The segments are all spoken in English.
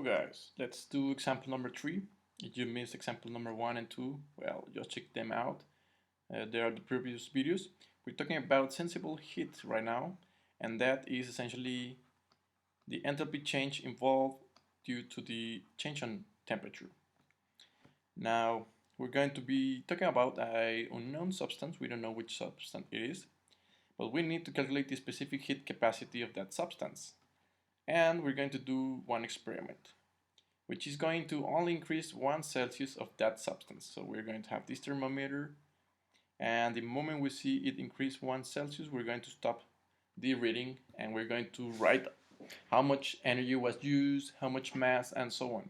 guys, let's do example number 3. If you missed example number 1 and 2, well, just check them out. They are the previous videos. We're talking about sensible heat right now, and that is essentially the enthalpy change involved due to the change on temperature. Now, we're going to be talking about an unknown substance. We don't know which substance it is, but we need to calculate the specific heat capacity of that substance. And we're going to do one experiment, which is going to only increase 1 Celsius of that substance. So we're going to have this thermometer, and the moment we see it increase 1 Celsius, we're going to stop the reading, and we're going to write how much energy was used, how much mass, and so on.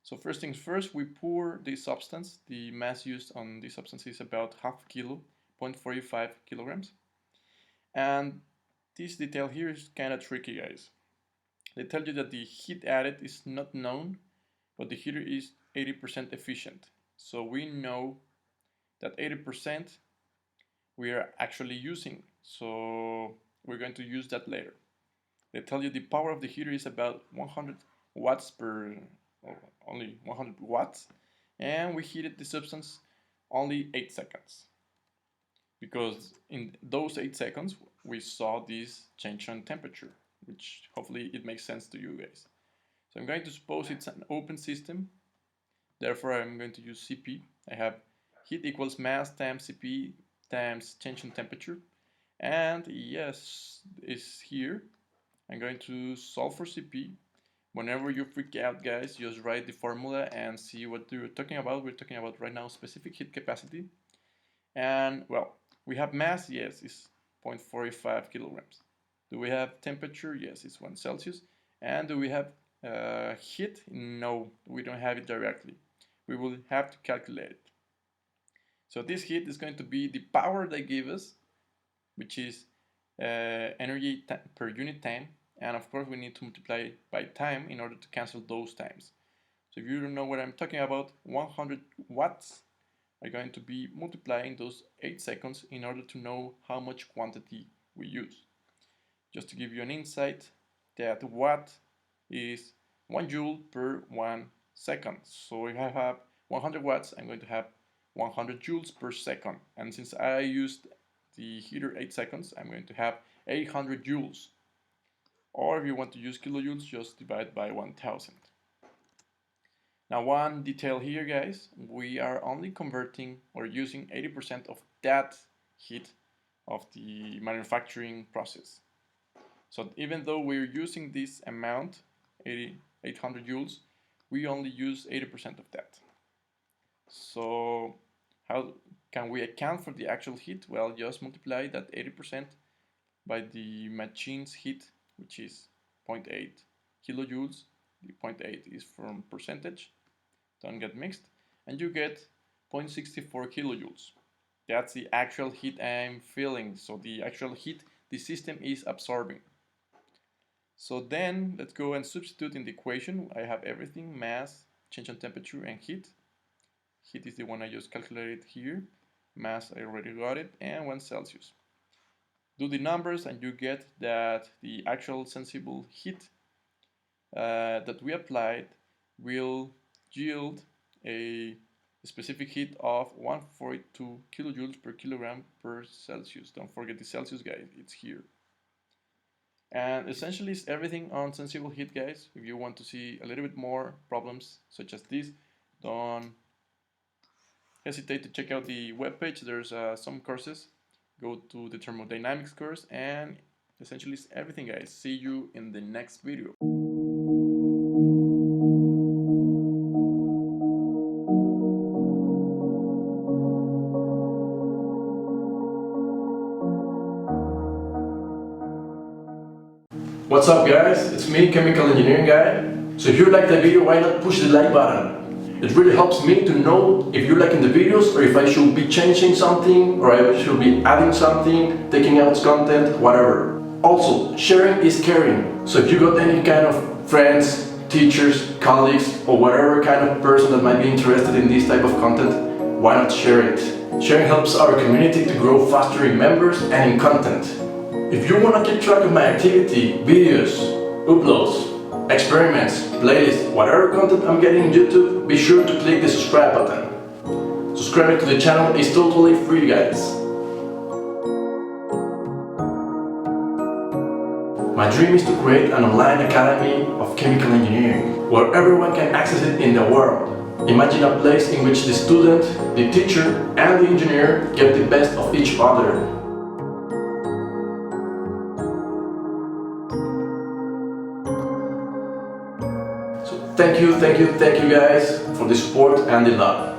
So first things first, we pour this substance. The mass used on this substance is about half kilo, 0.45 kilograms. And this detail here is kind of tricky, guys. They tell you that the heat added is not known, but the heater is 80% efficient. So we know that 80% we are actually using. So we're going to use that later. They tell you the power of the heater is about 100 watts per, or only 100 watts. And we heated the substance only 8 seconds. Because in those 8 seconds, we saw this change on temperature, which hopefully it makes sense to you guys. So I'm going to suppose it's an open system. Therefore, I'm going to use Cp. I have heat equals mass times Cp times change in temperature. And yes, it's here. I'm going to solve for Cp. Whenever you freak out, guys, just write the formula and see what we're talking about. We're talking about right now specific heat capacity. And well, we have mass, yes, it's 0.45 kilograms. Do we have temperature? Yes, it's 1 Celsius. And do we have heat? No, we don't have it directly. We will have to calculate it. So this heat is going to be the power they give us, which is energy per unit time. And of course, we need to multiply by time in order to cancel those times. So if you don't know what I'm talking about, 100 watts are going to be multiplying those 8 seconds in order to know how much quantity we use. Just to give you an insight, that watt is 1 joule per 1 second. So if I have 100 watts, I'm going to have 100 joules per second. And since I used the heater 8 seconds, I'm going to have 800 joules. Or if you want to use kilojoules, just divide by 1000. Now one detail here, guys, we are only converting or using 80% of that heat of the manufacturing process. So even though we're using this amount, 800 joules, we only use 80% of that. So how can we account for the actual heat? Well, just multiply that 80% by the machine's heat, which is 0.8 kilojoules. The 0.8 is from percentage, don't get mixed, and you get 0.64 kilojoules. That's the actual heat I'm feeling, so the actual heat the system is absorbing. So then let's go and substitute in the equation. I have everything: mass, change in temperature, and heat. Heat is the one I just calculated here. Mass, I already got it, and 1 Celsius. Do the numbers and you get that the actual sensible heat that we applied will yield a specific heat of 142 kilojoules per kilogram per Celsius. Don't forget the Celsius, guys, it's here. And essentially it's everything on sensible heat, guys. If you want to see a little bit more problems such as this, don't hesitate to check out the webpage. There's some courses. Go to the Thermodynamics course, and essentially it's everything, guys. See you in the next video. What's up, guys? It's me, Chemical Engineering Guy. So if you like the video, why not push the like button? It really helps me to know if you're liking the videos, or if I should be changing something, or I should be adding something, taking out content, whatever. Also, sharing is caring. So if you got any kind of friends, teachers, colleagues, or whatever kind of person that might be interested in this type of content, why not share it? Sharing helps our community to grow faster in members and in content. If you want to keep track of my activity, videos, uploads, experiments, playlists, whatever content I'm getting on YouTube, be sure to click the subscribe button. Subscribing to the channel is totally free, guys. My dream is to create an online academy of chemical engineering, where everyone can access it in the world. Imagine a place in which the student, the teacher, and the engineer get the best of each other. So thank you guys for the support and the love.